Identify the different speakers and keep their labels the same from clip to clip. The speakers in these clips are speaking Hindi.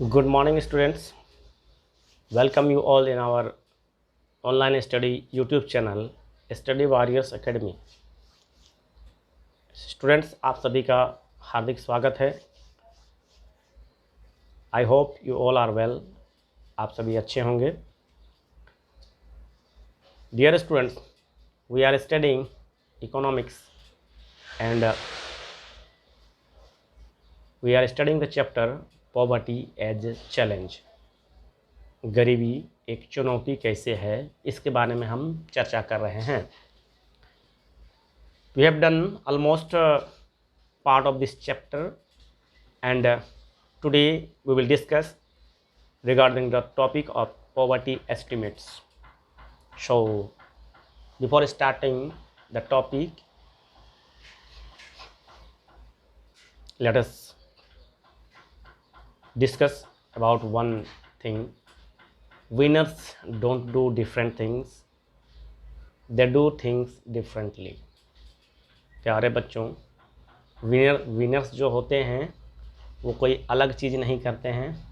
Speaker 1: Good morning, students. Welcome you all in our online study YouTube channel, Study Warriors Academy. Students, आप सभी का हार्दिक स्वागत है। I hope you all are well. आप सभी अच्छे होंगे। Dear students, we are studying economics and we are studying the chapter poverty as challenge. गरीबी एक चुनौती कैसे है, इसके बारे में हम चर्चा कर रहे हैं। We have done almost part of this chapter, and today we will discuss regarding the topic of poverty estimates. So before starting the topic, let us discuss about one thing. Winners don't do different things, they do things differently. प्यारे बच्चों, विनर्स जो होते हैं वो कोई अलग चीज़ नहीं करते हैं,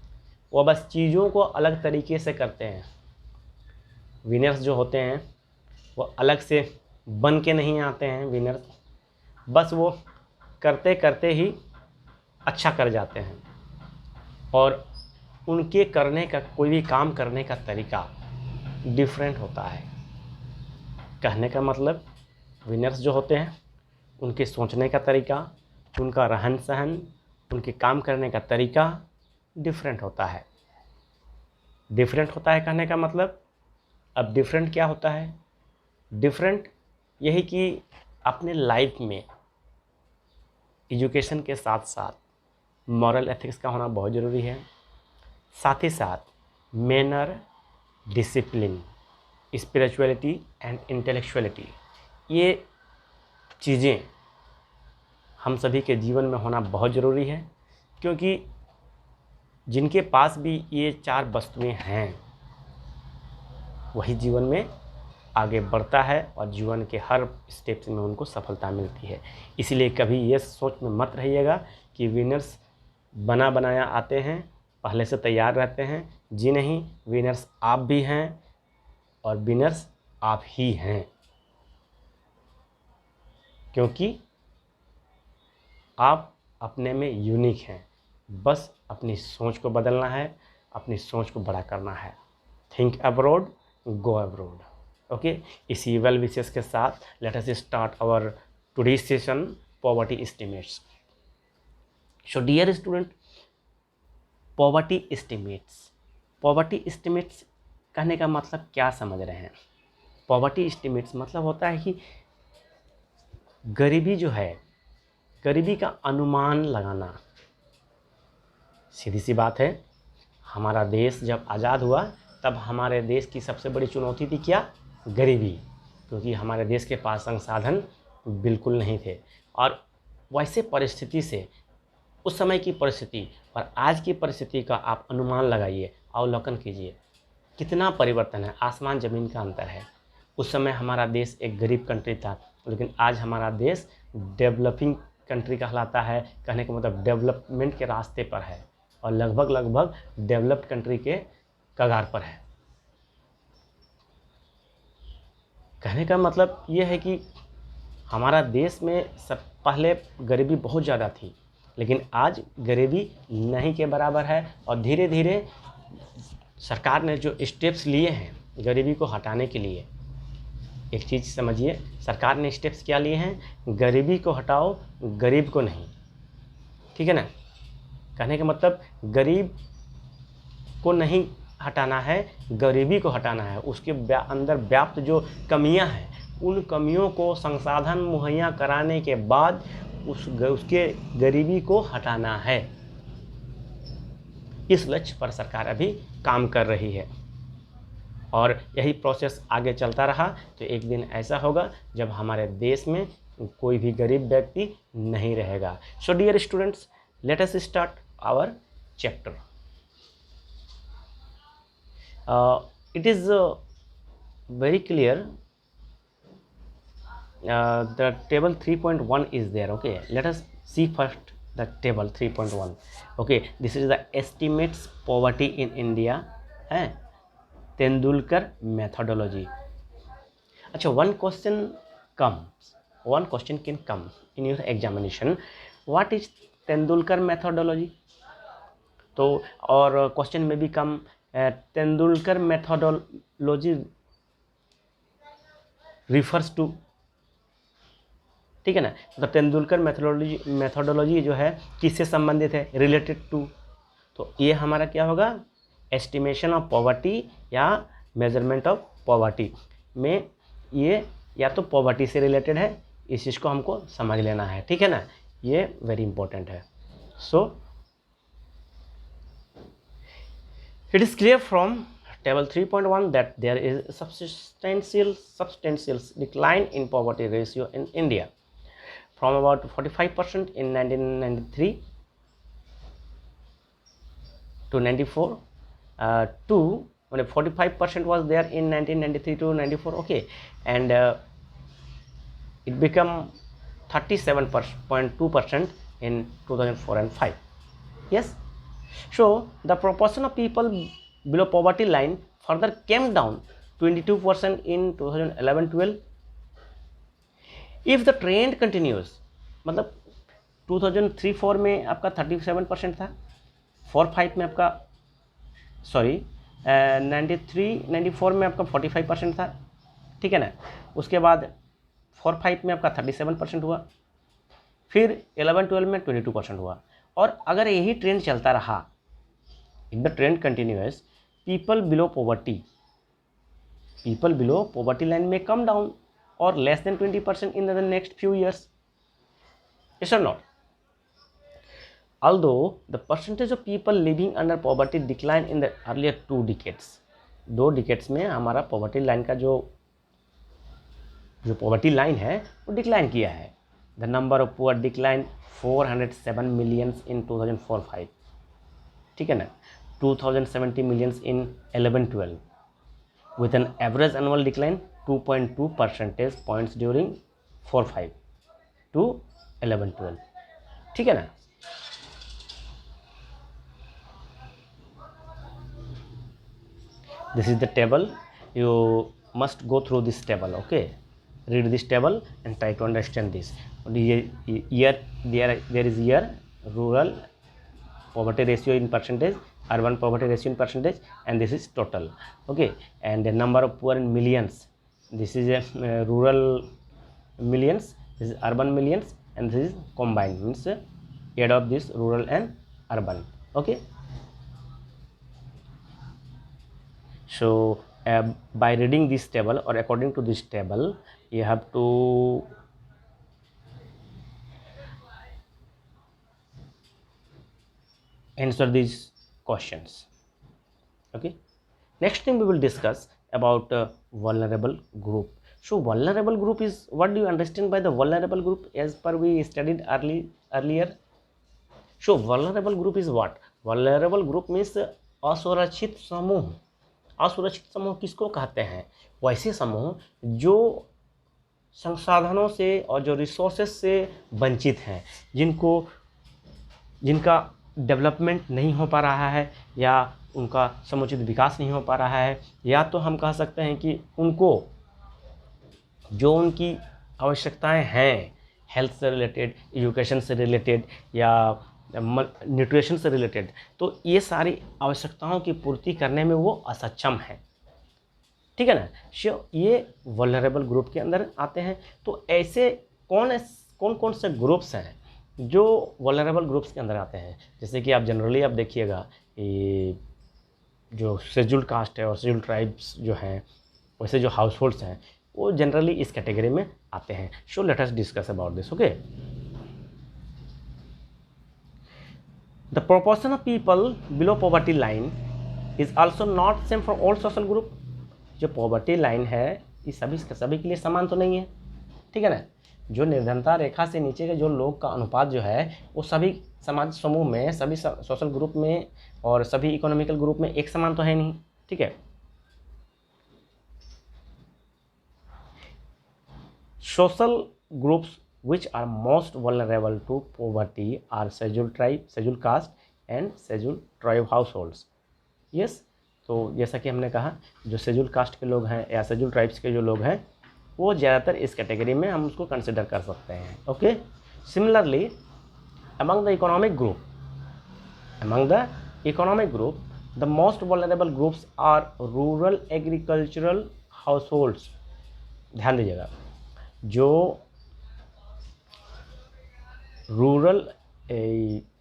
Speaker 1: वो बस चीज़ों को अलग तरीके से करते हैं। विनर्स जो होते हैं वो अलग से बन के नहीं आते हैं। विनर्स बस वो करते करते ही अच्छा कर जाते हैं, और उनके करने का, कोई भी काम करने का तरीका डिफरेंट होता है। कहने का मतलब, विनर्स जो होते हैं उनके सोचने का तरीका, उनका रहन सहन, उनके काम करने का तरीका डिफरेंट होता है। डिफरेंट होता है कहने का मतलब, अब डिफरेंट क्या होता है? डिफरेंट यही कि अपने लाइफ में एजुकेशन के साथ साथ मॉरल एथिक्स का होना बहुत ज़रूरी है। साथ ही साथ manner, discipline, spirituality and intellectuality, ये चीज़ें हम सभी के जीवन में होना बहुत ज़रूरी है, क्योंकि जिनके पास भी ये चार वस्तुएं हैं वही जीवन में आगे बढ़ता है और जीवन के हर स्टेप्स में उनको सफलता मिलती है। इसलिए कभी ये सोच में मत रहिएगा कि विनर्स बना बनाया आते हैं, पहले से तैयार रहते हैं। जी नहीं, विनर्स आप भी हैं और विनर्स आप ही हैं, क्योंकि आप अपने में यूनिक हैं। बस अपनी सोच को बदलना है, अपनी सोच को बड़ा करना है। Think abroad, go abroad. Okay, इसी वेल विशेस के साथ let us start our today's session, poverty estimates. So dear student, poverty estimates कहने का मतलब क्या समझ रहे हैं? पॉवर्टी एस्टिमेट्स मतलब होता है कि गरीबी जो है, गरीबी का अनुमान लगाना। सीधी सी बात है, हमारा देश जब आज़ाद हुआ तब हमारे देश की सबसे बड़ी चुनौती थी क्या? गरीबी, क्योंकि हमारे देश के पास संसाधन बिल्कुल नहीं थे। और वैसे परिस्थिति से, उस समय की परिस्थिति और आज की परिस्थिति का आप अनुमान लगाइए, अवलोकन कीजिए, कितना परिवर्तन है, आसमान ज़मीन का अंतर है। उस समय हमारा देश एक गरीब कंट्री था, लेकिन आज हमारा देश डेवलपिंग कंट्री कहलाता है। कहने का मतलब डेवलपमेंट के रास्ते पर है और लगभग डेवलप्ड कंट्री के कगार पर है। कहने का मतलब ये है कि हमारा देश में सब पहले गरीबी बहुत ज़्यादा थी, लेकिन आज गरीबी नहीं के बराबर है। और धीरे धीरे सरकार ने जो स्टेप्स लिए हैं गरीबी को हटाने के लिए, एक चीज़ समझिए, सरकार ने स्टेप्स क्या लिए हैं? गरीबी को हटाओ, गरीब को नहीं। ठीक है ना? कहने का मतलब, गरीब को नहीं हटाना है, गरीबी को हटाना है। उसके अंदर व्याप्त जो कमियां हैं, उन कमियों को संसाधन मुहैया कराने के बाद उसके गरीबी को हटाना है। इस लक्ष्य पर सरकार अभी काम कर रही है, और यही प्रोसेस आगे चलता रहा तो एक दिन ऐसा होगा जब हमारे देश में कोई भी गरीब व्यक्ति नहीं रहेगा। So dear students, let us start our chapter. It is very clear. The table 3.1 is there. Okay, let us see first the table 3.1. Okay, this is the estimates poverty in India है तेंदुलकर methodology. अच्छा, one question can come in your examination. What is Tendulkar methodology? तो और क्वेश्चन में भी कम तेंदुलकर मेथोडोलॉजी रिफर्स टू, ठीक है ना, तो तेंदुलकर मेथोडोलॉजी जो है किससे संबंधित है, रिलेटेड टू, तो ये हमारा क्या होगा, एस्टिमेशन ऑफ पॉवर्टी या मेजरमेंट ऑफ पॉवर्टी में ये या तो पॉवर्टी से रिलेटेड है, इस चीज़ को हमको समझ लेना है, ठीक है ना, ये वेरी इंपॉर्टेंट है. सो it is clear from table 3.1 that there is a substantial decline in poverty ratio in India from about 45% in 1993 to 94 to 45% was there in 1993 to 94, okay, and it became 37.2% in 2004 and 5. Yes. So the proportion of people below poverty line further came down 22% in 2011-12. If the trend continues, मतलब 2003-4 में आपका 37% था, 4-5 में आपका 93-94 में आपका 45% था, ठीक है ना, उसके बाद 4-5 में आपका 37% हुआ, फिर 11-12 में 22% हुआ. और अगर यही ट्रेंड चलता रहा, if the trend continuous, people below poverty line में कम डाउन और less than 20% in the next few years. Yes और not? Although the percentage of people living under poverty declined in the earlier 2 decades, 2 decades में हमारा पॉवर्टी लाइन का जो पॉवर्टी लाइन है वो डिक्लाइन किया है. The number of poor decline 407 millions in 2004-5, ठीक है ना, 2070 millions in 11-12 with an average annual decline 2.2 percentage points during 4-5 to 11-12, ठीक है ना. This is the table. You must go through this table. Okay, read this table and try to understand this. Here there is here rural poverty ratio in percentage, urban poverty ratio in percentage, and this is total. Okay, and the number of poor in millions. This is a rural millions, this is urban millions, and this is combined, means add of this rural and urban. Okay. So by reading this table or according to this table, you have to answer these questions. Okay. Next thing we will discuss about vulnerable group. So vulnerable group is, what do you understand by the vulnerable group as per we studied earlier? So vulnerable group is what? Vulnerable group means असुरक्षित समूह. असुरक्षित समूह किसको कहते हैं? वैसे समूह जो संसाधनों से और जो रिसोर्सेस से वंचित हैं, जिनका डेवलपमेंट नहीं हो पा रहा है या उनका समुचित विकास नहीं हो पा रहा है, या तो हम कह सकते हैं कि उनको जो उनकी आवश्यकताएं हैं, हेल्थ से रिलेटेड, एजुकेशन से रिलेटेड या न्यूट्रिशन से रिलेटेड, तो ये सारी आवश्यकताओं की पूर्ति करने में वो असक्षम हैं, ठीक है ना. ये वल्नरेबल ग्रुप के अंदर आते हैं. तो ऐसे कौन से ग्रुप्स हैं जो वल्नरेबल ग्रुप्स के अंदर आते हैं? जैसे कि आप जनरली आप देखिएगा, ये जो शेड्यूल्ड कास्ट है और शेड्यूल्ड ट्राइब्स जो हैं, वैसे जो हाउस होल्ड्स हैं, वो जनरली इस कैटेगरी में आते हैं. So let us discuss about this. Okay. The proportion of people below poverty line is also not same for all social group. जो poverty line है ये सभी के लिए समान तो नहीं है, ठीक है ना. जो निर्धनता रेखा से नीचे के जो लोग का अनुपात जो है वो सभी समाज समूह में, सभी सोशल ग्रुप में और सभी इकोनॉमिकल ग्रुप में एक समान तो है नहीं, ठीक है. Social groups which are most vulnerable to poverty are scheduled tribe, scheduled caste and scheduled tribe households. Yes, तो जैसा कि हमने कहा जो शेड्यूल कास्ट के लोग हैं या शेड्यूल ट्राइब्स के जो लोग हैं वो ज़्यादातर इस कैटेगरी में हम उसको कंसिडर कर सकते हैं. Okay, similarly among the economic group the most vulnerable groups are rural agricultural households. ध्यान दीजिएगा, जो रूरल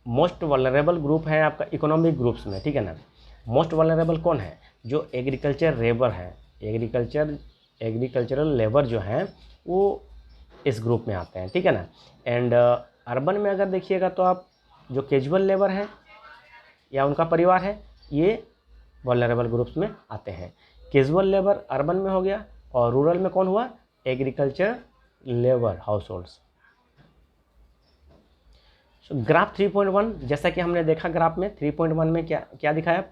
Speaker 1: मोस्ट वल्नरेबल ग्रुप है आपका इकोनॉमिक ग्रुप्स में, ठीक है ना. मोस्ट वल्नरेबल कौन है? जो एग्रीकल्चर लेबर है, एग्रीकल्चरल लेबर जो हैं वो इस ग्रुप में आते हैं, ठीक है ना. एंड अर्बन में अगर देखिएगा तो आप जो कैजुअल लेबर है या उनका परिवार है ये वल्नरेबल ग्रुप्स में आते हैं. कैजुअल लेबर अर्बन में हो गया और रूरल में कौन हुआ? Agriculture labour households. ग्राफ 3.1 जैसा कि हमने देखा ग्राफ में 3.1 में क्या दिखाया?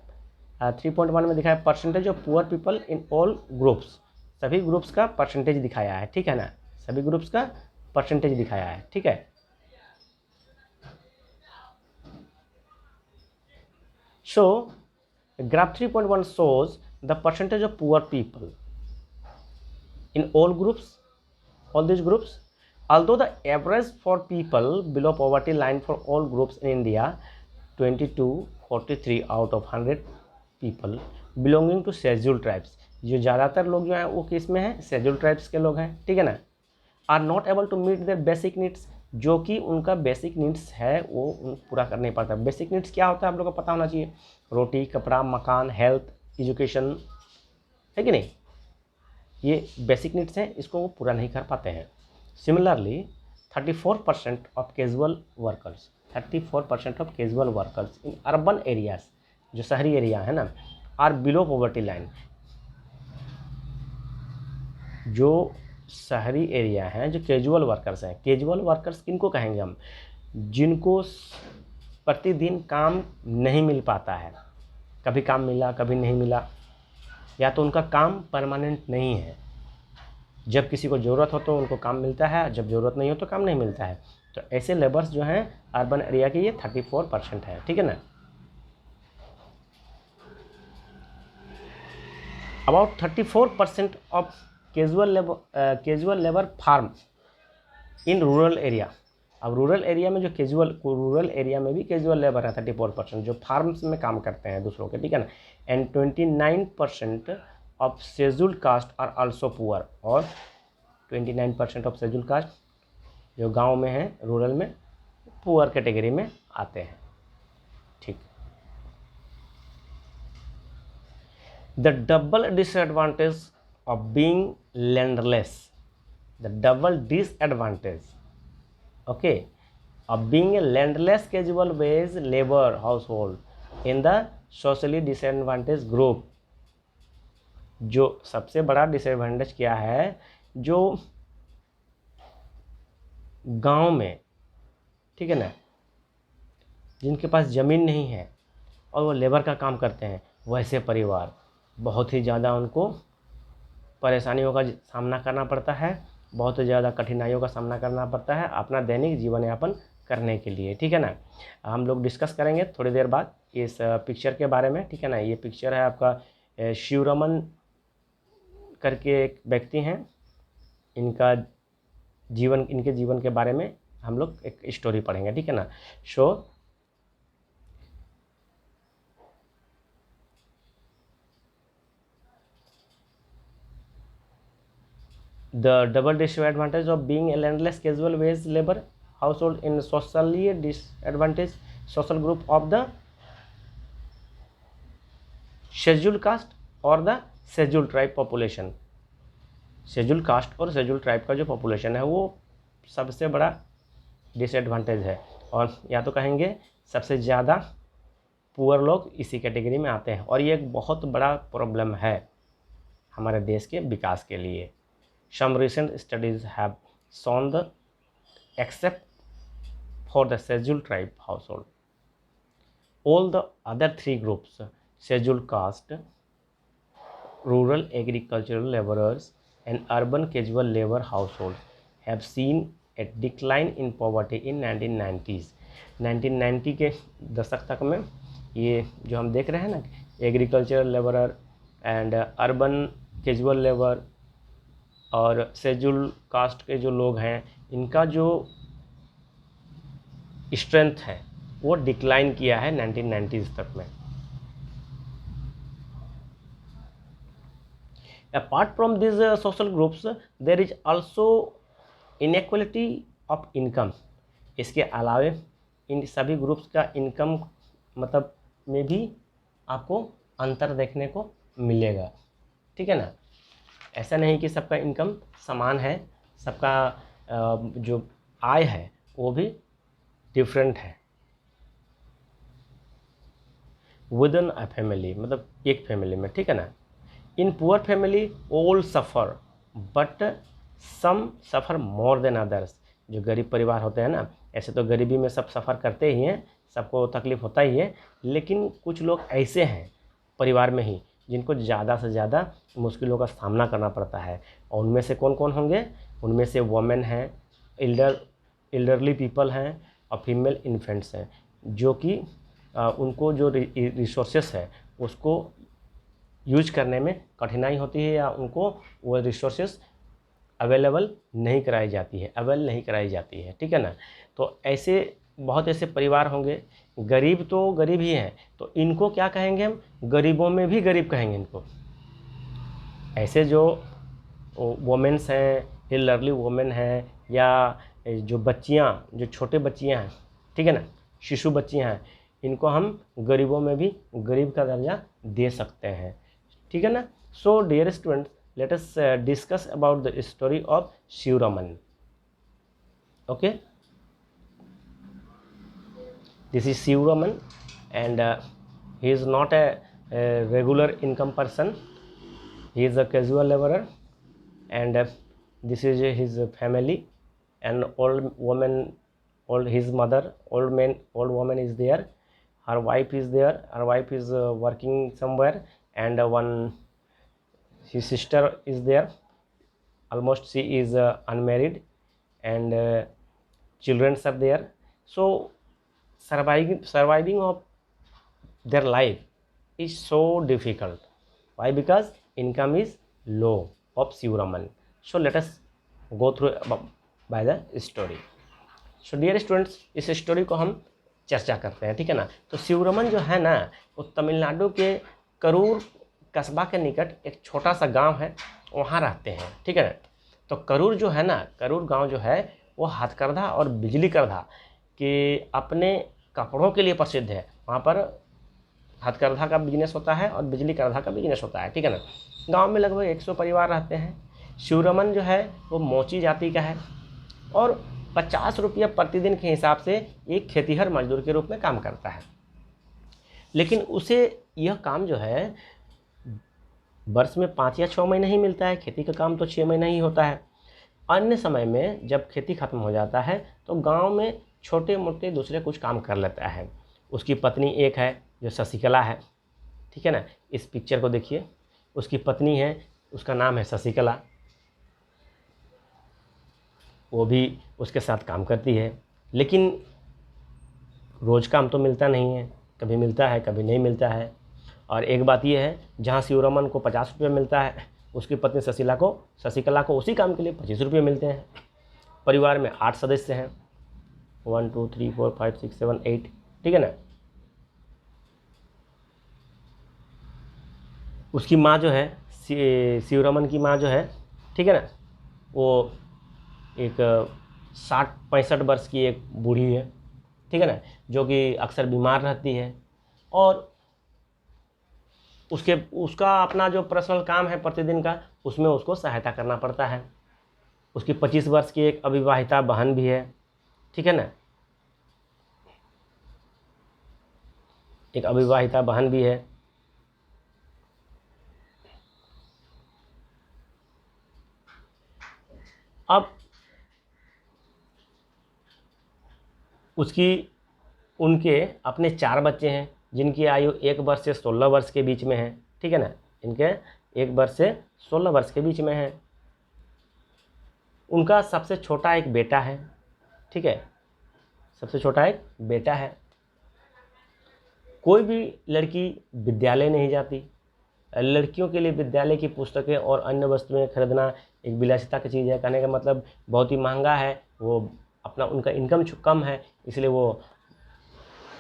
Speaker 1: 3.1 में दिखाया percentage of poor people in all groups. सभी ग्रुप्स का परसेंटेज दिखाया है, ठीक है ना. सभी ग्रुप्स का परसेंटेज दिखाया है, ठीक है. So graph 3.1 shows the percentage of poor people in all these groups. Although the average for people below poverty line for all groups in India 2243 out of 100 people belonging to scheduled tribes. जो ज़्यादातर लोग जो हैं वो किस में हैं? scheduled tribes के लोग हैं, ठीक है ना. are not able to meet their basic needs, जो कि उनका बेसिक नीड्स है वो पूरा कर नहीं पाता. बेसिक नीड्स क्या होता है आप लोगों को पता होना चाहिए. रोटी, कपड़ा, मकान, हेल्थ, एजुकेशन, है कि नहीं. ये बेसिक नीड्स हैं, इसको वो पूरा नहीं कर पाते हैं. Similarly 34% of casual workers, 34% of casual workers in urban areas, जो शहरी एरिया है ना, आर बिलो पॉवर्टी लाइन. जो शहरी एरिया हैं, जो कैजुअल वर्कर्स हैं. कैजुअल वर्कर्स किनको कहेंगे हम? जिनको प्रतिदिन काम नहीं मिल पाता है. कभी काम मिला, कभी नहीं मिला, या तो उनका काम परमानेंट नहीं है. जब किसी को ज़रूरत हो तो उनको काम मिलता है, जब ज़रूरत नहीं हो तो काम नहीं मिलता है. तो ऐसे लेबर्स जो हैं अर्बन एरिया के ये 34% है, ठीक है ना. About 34% of casual labour farm in rural area. अब रूरल एरिया में जो रूरल एरिया में भी कैजुअल लेबर है 34%, जो फार्म्स में काम करते हैं दूसरों के, ठीक है ना. And 29% of scheduled caste are also poor. और 29% ऑफ शेड्यूल्ड कास्ट जो गांव में है, रूरल में, पुअर कैटेगरी में आते हैं, ठीक. The double disadvantage of being landless, the double disadvantage, okay, of being a landless casual wage labor household in the socially disadvantaged group. जो सबसे बड़ा डिसएडवांटेज क्या है? जो गांव में, ठीक है ना, जिनके पास ज़मीन नहीं है और वो लेबर का काम करते हैं, वैसे परिवार बहुत ही ज़्यादा उनको परेशानियों का सामना करना पड़ता है, बहुत ज़्यादा कठिनाइयों का सामना करना पड़ता है अपना दैनिक जीवन यापन करने के लिए, ठीक है ना. हम लोग डिस्कस करेंगे थोड़ी देर बाद इस पिक्चर के बारे में, ठीक है ना. ये पिक्चर है आपका शिवरमन करके एक व्यक्ति हैं, इनके जीवन के बारे में हम लोग एक स्टोरी पढ़ेंगे, ठीक है ना. सो the double disadvantage of being a landless casual wage labor household in socially disadvantaged social group of the scheduled caste और the scheduled tribe population. scheduled caste और scheduled tribe का जो population है वो सबसे बड़ा डिसएडवांटेज है, और या तो कहेंगे सबसे ज़्यादा पुअर लोग इसी कैटेगरी में आते हैं. और ये एक बहुत बड़ा प्रॉब्लम है हमारे देश के विकास के लिए. Some recent studies have shown that except for the scheduled tribe household, all the other three groups, scheduled caste, rural agricultural laborers and urban casual labor households, have seen A decline in poverty in 1990s। 1990 के दशक तक में ये जो हम देख रहे हैं ना, agricultural labourer and urban casual labour और शेड्यूल कास्ट के जो लोग हैं, इनका जो स्ट्रेंथ है वो डिक्लाइन किया है 1990s तक में। Apart from this social groups there is also inequality of income. इसके अलावे इन सभी ग्रुप्स का इनकम मतलब में भी आपको अंतर देखने को मिलेगा, ठीक है ना। ऐसा नहीं कि सबका इनकम समान है, सबका जो आय है वो भी डिफरेंट है। विद इन अ फैमिली, मतलब एक फैमिली में, ठीक है ना। In poor family all suffer but some suffer more than others. जो गरीब परिवार होते हैं ना, ऐसे तो गरीबी में सब सफ़र करते ही हैं, सबको तकलीफ़ होता ही है, लेकिन कुछ लोग ऐसे हैं परिवार में ही जिनको ज़्यादा से ज़्यादा मुश्किलों का सामना करना पड़ता है। और उनमें से कौन कौन होंगे? उनमें से वुमेन हैं, एल्डरली पीपल हैं और फीमेल इन्फेंट्स हैं, जो कि उनको जो रिसोर्सेस है उसको यूज करने में कठिनाई होती है, या उनको वो रिसोर्सेस अवेल नहीं कराई जाती है, ठीक है ना। तो ऐसे बहुत ऐसे परिवार होंगे, गरीब तो गरीब ही हैं, तो इनको क्या कहेंगे हम? गरीबों में भी गरीब कहेंगे इनको। ऐसे जो वोमेन्स हैं, एल्डरली वोमेन हैं, या जो बच्चियाँ, जो छोटे बच्चियाँ हैं, ठीक है ना, शिशु बच्चियाँ हैं, इनको हम गरीबों में भी गरीब का दर्जा दे सकते हैं, ठीक है ना। So dear students, let us discuss about the story of Shivraman. Okay, this is Shivraman, and he is not a regular income person. He is a casual laborer, and this is his family. An old woman, his mother, old woman is there. Her wife is there. Her wife is working somewhere, and his sister is there. Almost she is unmarried, and children are there. So surviving of their life is so difficult. Why? Because income is low of Shivraman. So let us go through by the story. So dear students, इस स्टोरी को हम चर्चा करते हैं, ठीक है ना। तो शिवरमन जो है ना, वो तमिलनाडु के करूर कस्बा के निकट एक छोटा सा गांव है, वहाँ रहते हैं, ठीक है ना। तो करूर जो है ना, करूर गांव जो है वो हथकरघा और बिजली करघा के अपने कपड़ों के लिए प्रसिद्ध है। वहाँ पर हथकरघा का बिजनेस होता है और बिजली करघा का बिजनेस होता है, ठीक है ना। गांव में लगभग 100 परिवार रहते हैं। शिवरमन जो है वो मोची जाति का है और 50 रुपया प्रतिदिन के हिसाब से एक खेतीहर मजदूर के रूप में काम करता है। लेकिन उसे यह काम जो है वर्ष में 5 या 6 महीने ही मिलता है। खेती का काम तो 6 महीने ही होता है। अन्य समय में जब खेती खत्म हो जाता है तो गांव में छोटे मोटे दूसरे कुछ काम कर लेता है। उसकी पत्नी एक है जो शशिकला है, ठीक है ना। इस पिक्चर को देखिए, उसकी पत्नी है, उसका नाम है शशिकला। वो भी उसके साथ काम करती है, लेकिन रोज़ काम तो मिलता नहीं है, कभी मिलता है कभी नहीं मिलता है। और एक बात ये है, जहाँ शिवरमन को 50 रुपये मिलता है, उसकी पत्नी शशिकला को उसी काम के लिए 25 रुपये मिलते हैं। परिवार में 8 सदस्य हैं, 1 2 3 4 5 6 7 8, ठीक है ना। उसकी माँ जो है, शिवरमन की माँ जो है, ठीक है ना, वो एक 60-65 वर्ष की एक बूढ़ी है, ठीक है ना, जो कि अक्सर बीमार रहती है। और उसका अपना जो पर्सनल काम है प्रतिदिन का, उसमें उसको सहायता करना पड़ता है। उसकी 25 वर्ष की एक अविवाहिता बहन भी है, ठीक है ना, एक अविवाहिता बहन भी है। अब उनके अपने 4 बच्चे हैं, जिनकी आयु 1 वर्ष से 16 वर्ष के बीच में है, ठीक है ना। इनके 1 वर्ष से 16 वर्ष के बीच में है। उनका सबसे छोटा एक बेटा है, ठीक है, सबसे छोटा एक बेटा है। कोई भी लड़की विद्यालय नहीं जाती। लड़कियों के लिए विद्यालय की पुस्तकें और अन्य वस्तुएं खरीदना एक विलासिता की चीज़ है। कहने का मतलब बहुत ही महंगा है, वो अपना उनका इनकम कम है, इसलिए वो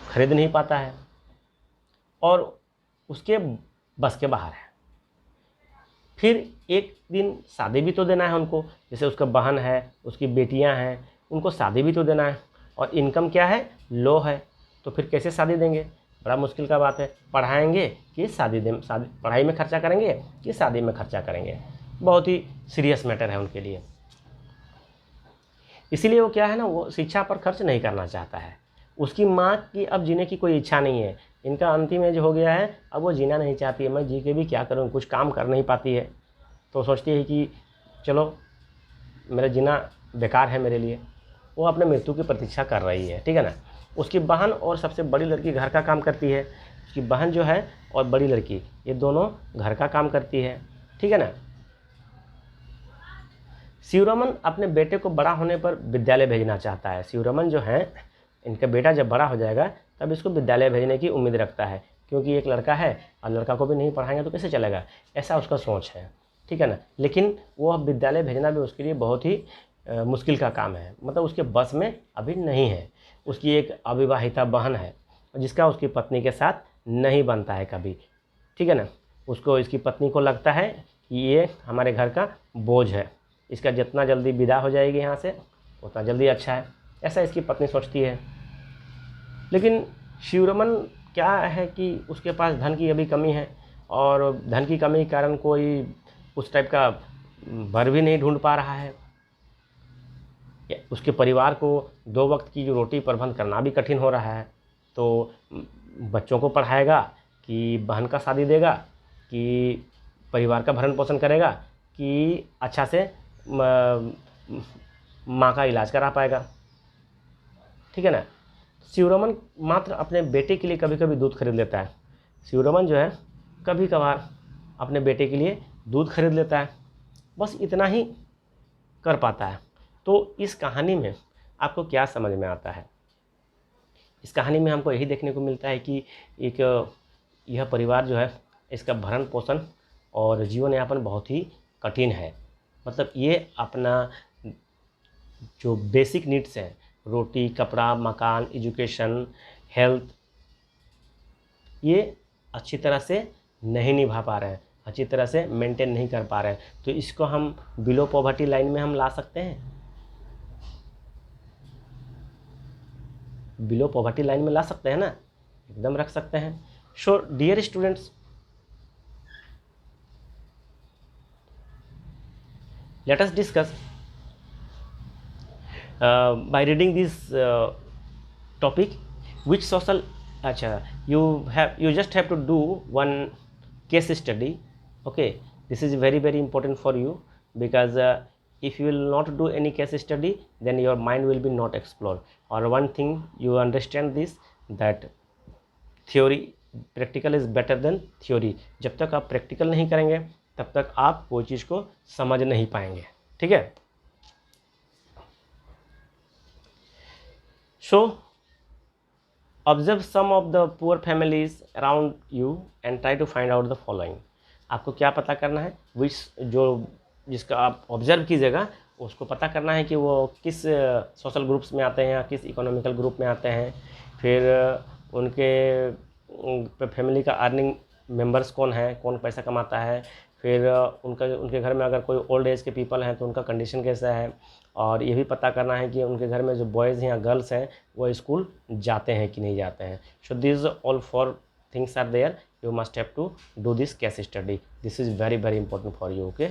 Speaker 1: खरीद नहीं पाता है और उसके बस के बाहर है। फिर एक दिन शादी भी तो देना है उनको, जैसे उसका बहन है, उसकी बेटियां हैं, उनको शादी भी तो देना है और इनकम क्या है, लो है। तो फिर कैसे शादी देंगे, बड़ा मुश्किल का बात है। पढ़ाएंगे कि शादी पढ़ाई में खर्चा करेंगे कि शादी में खर्चा करेंगे, बहुत ही सीरियस मैटर है उनके लिए। इसीलिए वो क्या है ना, वो शिक्षा पर खर्च नहीं करना चाहता है। उसकी माँ की अब जीने की कोई इच्छा नहीं है, इनका अंतिम एज हो गया है, अब वो जीना नहीं चाहती है। मैं जी के भी क्या करूँ, कुछ काम कर नहीं पाती है, तो सोचती है कि चलो मेरा जीना बेकार है मेरे लिए। वो अपने मृत्यु की प्रतीक्षा कर रही है, ठीक है ना। उसकी बहन और सबसे बड़ी लड़की घर का काम करती है। उसकी बहन जो है और बड़ी लड़की, ये दोनों घर का काम करती है, ठीक है ना। शिवरमन अपने बेटे को बड़ा होने पर विद्यालय भेजना चाहता है। शिवरमन जो है, इनका बेटा जब बड़ा हो जाएगा तब इसको विद्यालय भेजने की उम्मीद रखता है, क्योंकि एक लड़का है और लड़का को भी नहीं पढ़ाएंगे तो कैसे चलेगा, ऐसा उसका सोच है, ठीक है ना। लेकिन वो विद्यालय भेजना भी उसके लिए बहुत ही मुश्किल का काम है, मतलब उसके बस में अभी नहीं है। उसकी एक अविवाहिता बहन है जिसका उसकी पत्नी के साथ नहीं बनता है कभी, ठीक है ना। उसको, इसकी पत्नी को लगता है कि ये हमारे घर का बोझ है, इसका जितना जल्दी विदा हो जाएगी यहाँ से उतना जल्दी अच्छा है, ऐसा इसकी पत्नी सोचती है। लेकिन शिवरमन क्या है कि उसके पास धन की अभी कमी है और धन की कमी के कारण कोई उस टाइप का वर भी नहीं ढूंढ पा रहा है। उसके परिवार को 2 वक्त की जो रोटी प्रबंध करना भी कठिन हो रहा है। तो बच्चों को पढ़ाएगा कि बहन का शादी देगा कि परिवार का भरण पोषण करेगा कि अच्छा से माँ का इलाज करा पाएगा, ठीक है ना। शिवरमन मात्र अपने बेटे के लिए कभी कभी दूध खरीद लेता है। शिवरमन जो है कभी कभार अपने बेटे के लिए दूध खरीद लेता है, बस इतना ही कर पाता है। तो इस कहानी में आपको क्या समझ में आता है? इस कहानी में हमको यही देखने को मिलता है कि एक यह परिवार जो है, इसका भरण पोषण और जीवन यापन बहुत ही कठिन है। मतलब ये अपना जो बेसिक नीड्स हैं, रोटी, कपड़ा, मकान, एजुकेशन, हेल्थ, ये अच्छी तरह से नहीं निभा पा रहे हैं, अच्छी तरह से मेंटेन नहीं कर पा रहे हैं। तो इसको हम बिलो पॉवर्टी लाइन में हम ला सकते हैं, बिलो पॉवर्टी लाइन में ला सकते हैं ना, एकदम रख सकते हैं। So dear students, let us discuss by reading this topic which social, acha, you just have to do one case study. Okay, this is very very important for you because if you will not do any case study then your mind will be not explored. Or one thing you understand this, that theory, practical is better than theory. जब तक आप प्रैक्टिकल नहीं करेंगे तब तक आप कोई चीज़ को समझ नहीं पाएंगे, ठीक है। So observe some of the poor families around you and try to find out the following. आपको क्या पता करना है, जिसका आप ऑब्जर्व कीजिएगा उसको पता करना है कि वो किस सोशल ग्रुप्स में आते हैं या किस इकोनॉमिकल ग्रुप में आते हैं। फिर उनके फैमिली का अर्निंग मेंबर्स कौन है, कौन पैसा कमाता है। फिर उनके घर में अगर कोई ओल्ड एज के पीपल हैं तो उनका कंडीशन कैसा है। और ये भी पता करना है कि उनके घर में जो बॉयज़ हैं या गर्ल्स हैं वो स्कूल जाते हैं कि नहीं जाते हैं। So this all 4 things are there, you must have to do this case study. This is very very important for you. Okay,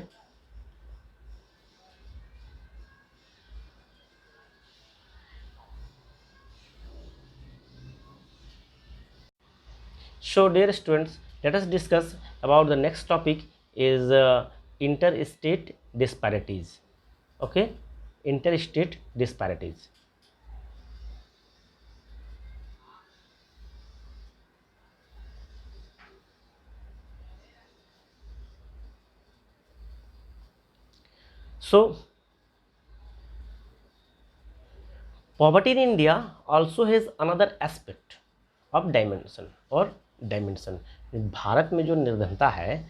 Speaker 1: so dear students, let us discuss about the next topic is interstate disparities. Okay, interstate disparities. So poverty in India also has another aspect of dimension और डायमेंशन। भारत में जो निर्धनता है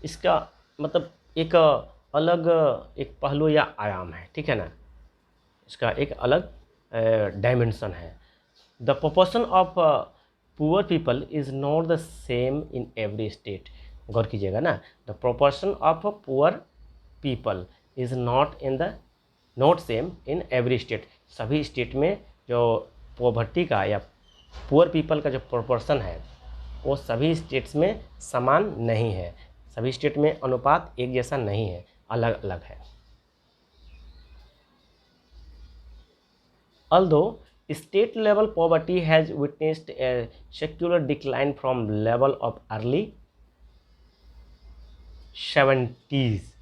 Speaker 1: इसका मतलब एक अलग एक पहलू या आयाम है, ठीक है ना, इसका एक अलग डायमेंशन है। The proportion of poor people is not the same in every state. गौर कीजिएगा ना, the proportion of poor people is not same in every state. सभी स्टेट में जो पॉवर्टी का या पुअर पीपल का जो प्रोपोर्शन है वो सभी स्टेट्स में समान नहीं है, सभी स्टेट में अनुपात एक जैसा नहीं है, अलग अलग है। Although state level poverty has witnessed a secular decline from level of early 70s,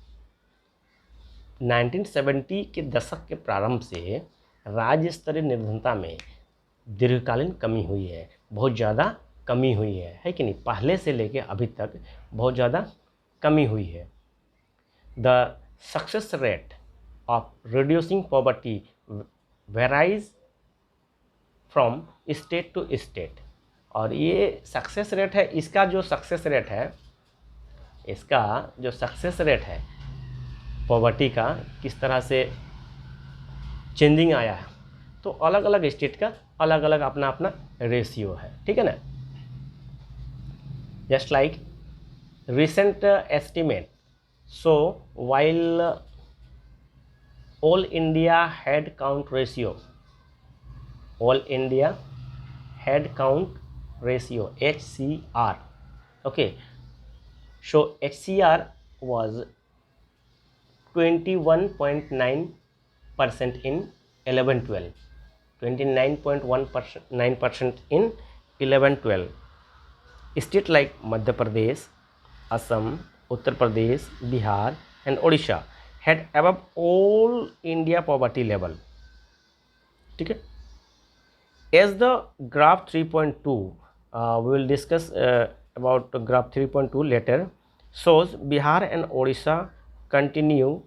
Speaker 1: 1970 के दशक के प्रारंभ से राज्य स्तरीय निर्धनता में दीर्घकालीन कमी हुई है, बहुत ज़्यादा कमी हुई है कि नहीं, पहले से लेके अभी तक बहुत ज़्यादा कमी हुई है। The success rate of reducing poverty varies from state to state. और ये सक्सेस रेट है, इसका जो सक्सेस रेट है पॉवर्टी का किस तरह से चेंजिंग आया है, तो अलग अलग स्टेट का अलग अलग अपना अपना रेशियो है, ठीक है ना। Just like recent estimate so while all India head count ratio HCR, okay, so HCR was 21.9% in 11-12, 29.9% in 11-12. State like Madhya Pradesh, Assam, Uttar Pradesh, Bihar and Odisha had above all India poverty level, ठीक है। As the graph 3.2 we will discuss about graph 3.2 later, shows Bihar and Odisha continue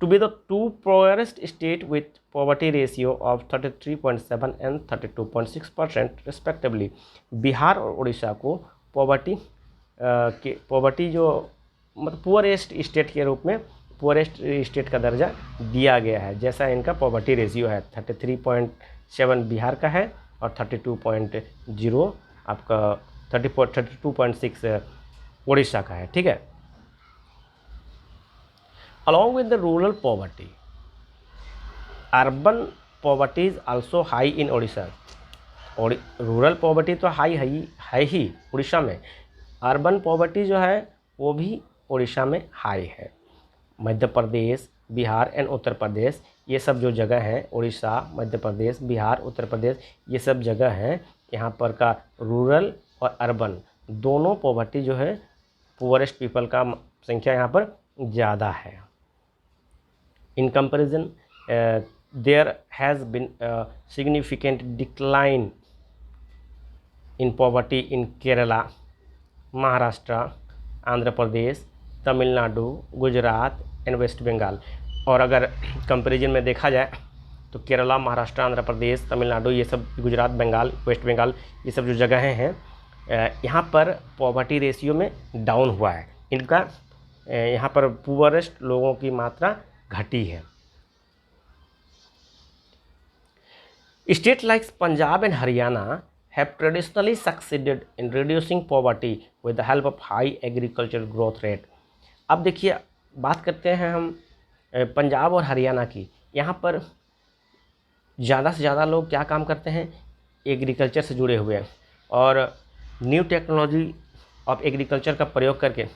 Speaker 1: to be the two poorest state with poverty ratio of 33.7 and 32.6% respectively। Bihar और उड़ीसा को पॉवर्टी जो मतलब पुअरेस्ट स्टेट के रूप में पुअरेस्ट स्टेट का दर्जा दिया गया है, जैसा इनका पॉवर्टी रेशियो है 33.7 बिहार का है और 32.0 आपका 32.6 उड़ीसा का है, ठीक है। Along with the rural poverty, urban poverty is also high in Odisha। और रूरल पॉवर्टी तो हाई है ही उड़ीसा में, अर्बन पॉवर्टी जो है वो भी उड़ीसा में हाई है। मध्य प्रदेश, बिहार एंड उत्तर प्रदेश, ये सब जो जगह हैं, उड़ीसा, मध्य प्रदेश, बिहार, उत्तर प्रदेश, ये सब जगह हैं, यहाँ पर का रूरल और अर्बन दोनों पॉवर्टी जो है पुअरेस्ट पीपल का संख्या यहाँ पर ज़्यादा है। In comparison, there has been a significant decline in poverty in Kerala, Maharashtra, Andhra Pradesh, Tamil Nadu, Gujarat and west Bengal. और अगर कंपैरिजन में देखा जाए तो केरला, महाराष्ट्र, आंध्र प्रदेश, तमिलनाडु, ये सब गुजरात, बंगाल, वेस्ट बंगाल, ये सब जो जगहें हैं यहाँ पर पॉवर्टी रेशियो में डाउन हुआ है, इनका यहाँ पर पुअरेस्ट लोगों की मात्रा घटी है। States like Punjab and Haryana have traditionally succeeded in reducing poverty with the help of high agricultural growth rate। अब देखिए बात करते हैं हम पंजाब और हरियाणा की। यहाँ पर ज़्यादा से ज़्यादा लोग क्या काम करते हैं, एग्रीकल्चर से जुड़े हुए हैं, और न्यू टेक्नोलॉजी ऑफ एग्रीकल्चर का प्रयोग करके,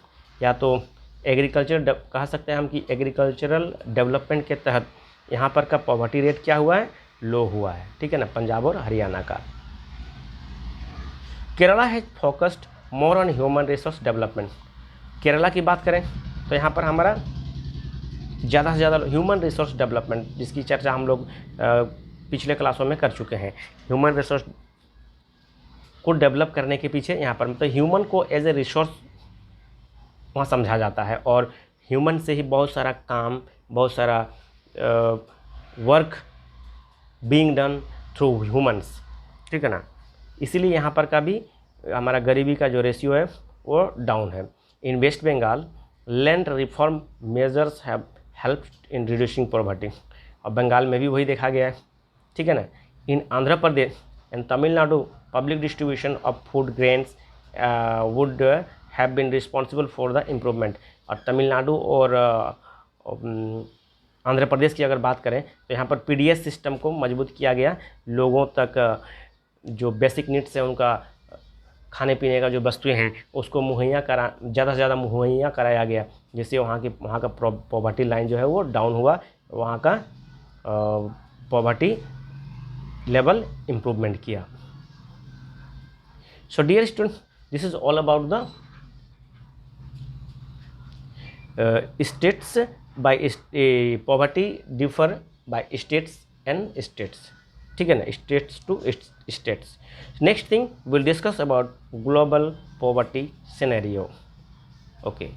Speaker 1: या तो एग्रीकल्चर कह सकते हैं हम कि एग्रीकल्चरल डेवलपमेंट के तहत यहाँ पर का पॉवर्टी रेट क्या हुआ है, लो हुआ है, ठीक है ना, पंजाब और हरियाणा का। Kerala has focused more on human resource development. Kerala की बात करें तो यहाँ पर हमारा ज़्यादा से ज़्यादा ह्यूमन रिसोर्स डेवलपमेंट, जिसकी चर्चा हम लोग पिछले क्लासों में कर चुके हैं। ह्यूमन रिसोर्स को डेवलप करने के पीछे यहाँ पर मतलब ह्यूमन को एज ए रिसोर्स वहाँ समझा जाता है, और ह्यूमन से ही बहुत सारा काम, बहुत सारा work being done through humans, ठीक है ना। इसीलिए यहाँ पर का भी हमारा गरीबी का जो रेशियो है वो डाउन है। In West Bengal land reform measures have helped in reducing poverty, और बंगाल में भी वही देखा गया है, ठीक है ना। In Andhra Pradesh and Tamil Nadu public distribution of food grains would have been responsible for the improvement. और तमिलनाडु और आंध्र प्रदेश की अगर बात करें तो यहाँ पर पीडीएस सिस्टम को मजबूत किया गया, लोगों तक जो बेसिक नीड्स है उनका खाने पीने का जो वस्तुएं हैं उसको मुहैया ज़्यादा से ज़्यादा मुहैया कराया गया, जिससे वहाँ का पॉवर्टी लाइन जो है वो डाउन हुआ, वहाँ का पॉवर्टी लेवल इम्प्रूवमेंट किया। So dear student, this is all about the states by poverty differ by states and states, ठीक है ना, states to states. Next thing will discuss about global poverty scenario. Okay,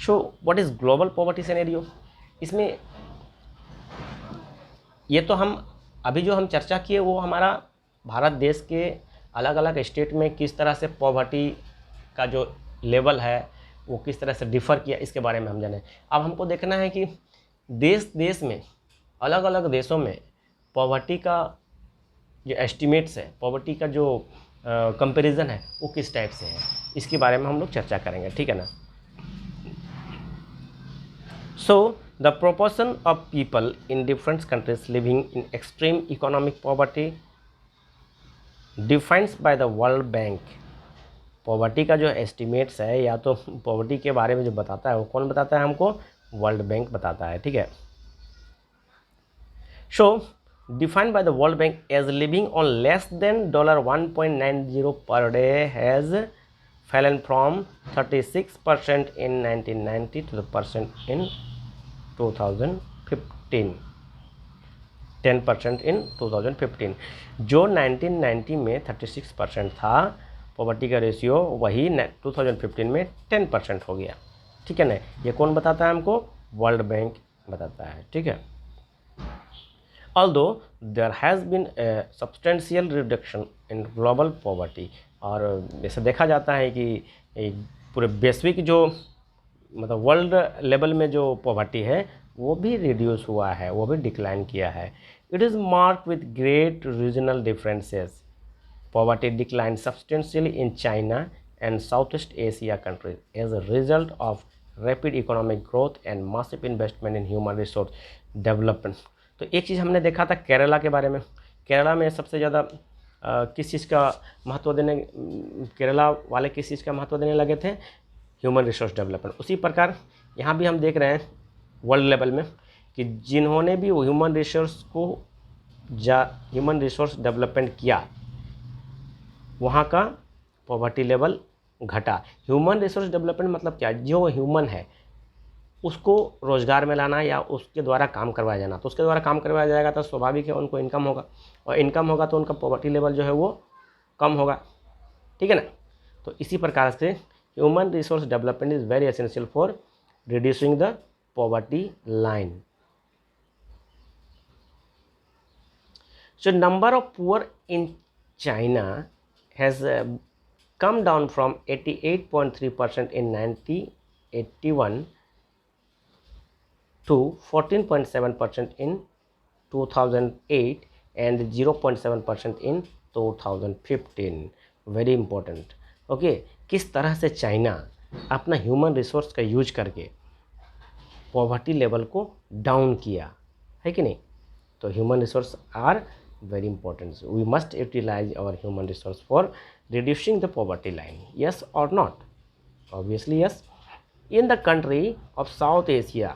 Speaker 1: so what is global poverty scenario? इसमें ये तो हम अभी जो हम चर्चा किए वो हमारा भारत देश के अलग अलग स्टेट में किस तरह से पॉवर्टी का जो लेवल है वो किस तरह से डिफ़र किया, इसके बारे में हम जाने। अब हमको देखना है कि देश देश में अलग अलग देशों में पॉवर्टी का जो एस्टिमेट्स है, पॉवर्टी का जो कंपैरिजन है वो किस टाइप से है, इसके बारे में हम लोग चर्चा करेंगे, ठीक है ना। So the proportion of people in different countries living in extreme economic poverty defined by the World Bank। Poverty का जो एस्टिमेट्स है या तो पॉवर्टी के बारे में जो बताता है वो कौन बताता है हमको? वर्ल्ड बैंक बताता है, ठीक है। So defined by the World Bank as living on less than $1.90 per day has fallen from 36% in 1990 to the percent in 2015, 10% in 2015। जो 1990 में 36% था पॉवर्टी का रेशियो, वही 2015 में 10% हो गया, ठीक है ना। ये कौन बताता है हमको? वर्ल्ड बैंक बताता है, ठीक है। Although there has been a substantial reduction in global poverty, और ऐसा देखा जाता है कि पूरे वैश्विक जो मतलब वर्ल्ड लेवल में जो पॉवर्टी है वो भी रिड्यूस हुआ है, वो भी डिक्लाइन किया है। It is marked with great regional differences. Poverty decline substantially in China and south east Asia countries as a result of rapid economic growth and massive investment in human resource development. तो एक चीज़ हमने देखा था केरला के बारे में। केरला में सबसे ज़्यादा किस चीज़ का महत्व देने, केरला वाले किस चीज़ का महत्व देने लगे थे? Human resource development. उसी प्रकार यहाँ भी हम देख रहे हैं वर्ल्ड लेवल में कि जिन्होंने भी ह्यूमन रिसोर्स डेवलपमेंट किया वहाँ का पॉवर्टी लेवल घटा। ह्यूमन रिसोर्स डेवलपमेंट मतलब क्या? जो ह्यूमन है उसको रोज़गार में लाना या उसके द्वारा काम करवाया जाना। तो उसके द्वारा काम करवाया जाएगा तो स्वाभाविक है उनको इनकम होगा, और इनकम होगा तो उनका पॉवर्टी लेवल जो है वो कम होगा, ठीक है ना। तो इसी प्रकार से human resource development is very essential for reducing the poverty line. So number of poor in China has come down from 88.3% in 1981 to 14.7% in 2008 and 0.7% in 2015। Very important. Okay, किस तरह से चाइना अपना ह्यूमन रिसोर्स का यूज करके पॉवर्टी लेवल को डाउन किया है कि नहीं। तो human resource are very important. We must utilize our human resource for reducing the poverty line. Yes or not? Obviously yes. In the country of South Asia,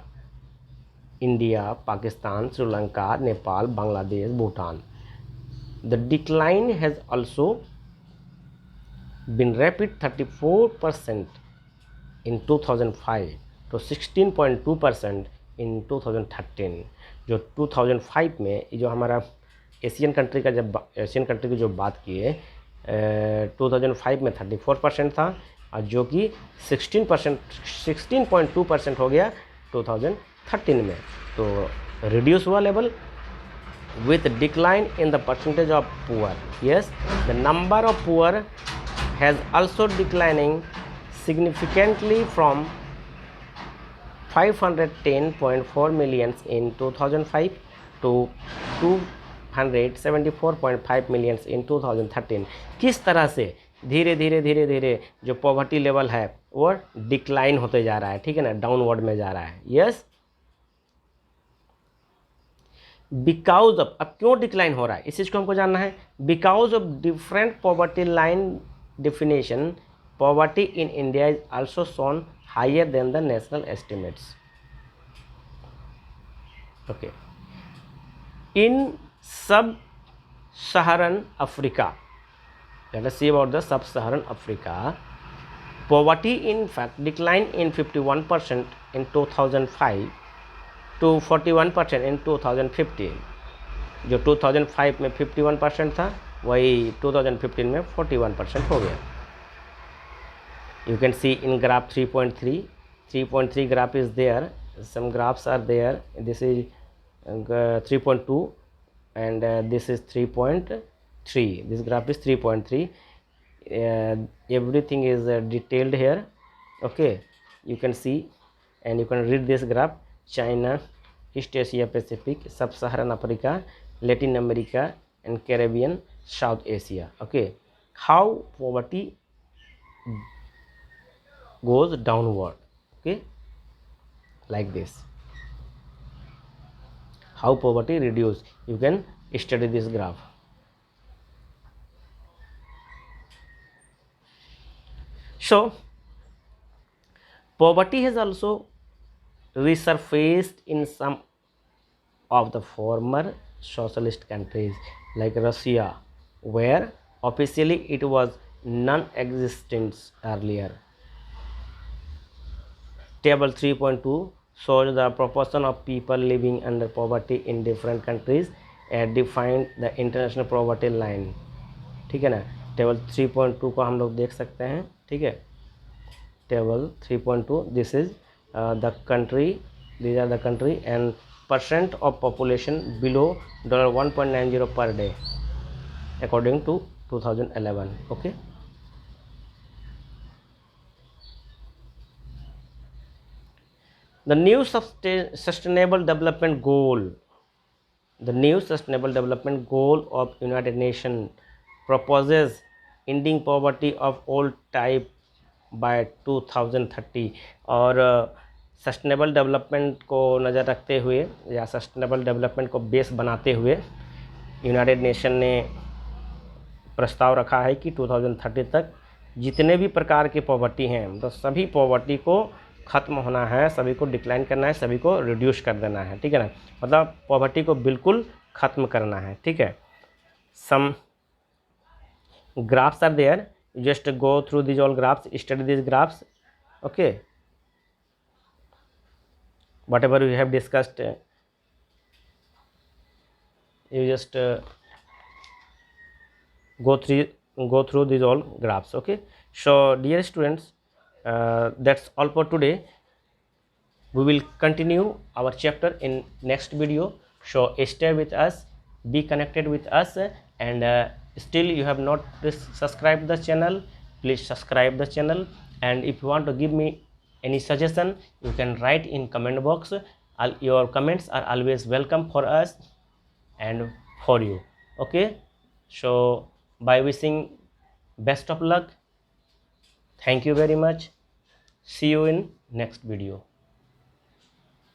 Speaker 1: India, Pakistan, Sri Lanka, Nepal, Bangladesh, Bhutan, the decline has also been rapid, 34% in 2005 to 16.2% in 2013। जो 2005 में जो हमारा एशियन कंट्री की जो बात की है 2005 में 34% था, और जो कि 16.2% हो गया 2013 में। तो रिड्यूस हुआ level, with decline in the percentage of poor. Yes, the number of poor has also declining significantly from 510.4 million in 2005 to 274.5 million in 2013. किस तरह से धीरे धीरे जो पॉवर्टी लेवल है वो डिक्लाइन होते जा रहा है, ठीक है ना, डाउनवर्ड में जा रहा है. यस, बिकॉज ऑफ, अब क्यों डिक्लाइन हो रहा है इस चीज़ को हमको जानना है. Because of different poverty line definition, poverty in India is also shown higher than the national estimates. Okay, in sub-Saharan Africa, let us see about the sub-Saharan Africa, poverty in fact declined in 51% in 2005 to 41% in 2015. जो 2005 में 51% था वही 2015 में 41% हो गया. You can see in graph 3.3 graph is there, some graphs are there. This is 3.2 and this is 3.3. This graph is 3.3. Everything is detailed here. Okay, you can see and you can read this graph. China, East Asia Pacific, Sub-Saharan Africa, Latin America and Caribbean, South Asia. Okay, how poverty goes downward. Okay, like this, how poverty reduce. You can study this graph. So poverty has also resurfaced in some of the former socialist countries like Russia, where officially it was non-existent earlier. Table 3.2 shows the proportion of people living under poverty in different countries and defined the international poverty line. ठीक है ना, टेबल 3.2 को हम लोग देख सकते हैं. ठीक है, table 3.2, this is the country, these are the country and percent of population below $1.90 per day according to 2011. Okay, the new sustainable development goal, the new sustainable development goal of United Nations proposes ending poverty of all type by 2030. और सस्टेनेबल डेवलपमेंट को नज़र रखते हुए या सस्टेनेबल डेवलपमेंट को बेस बनाते हुए यूनाइटेड नेशन ने प्रस्ताव रखा है कि 2030 तक जितने भी प्रकार की पॉवर्टी हैं तो सभी पॉवर्टी को ख़त्म होना है, सभी को डिक्लाइन करना है, सभी को रिड्यूस कर देना है. ठीक है ना, मतलब पॉवर्टी को बिल्कुल ख़त्म करना है. ठीक है, some graphs are there, just go through this all graphs, study this graphs. Okay, whatever we have discussed, you just go through these all graphs. Okay, so dear students, that's all for today. We will continue our chapter in next video, so stay with us, be connected with us, and still you have not subscribed the channel, please subscribe the channel. And if you want to give me any suggestion, you can write in comment box. Your comments are always welcome for us and for you. Okay, so by wishing best of luck, thank you very much, see you in next video.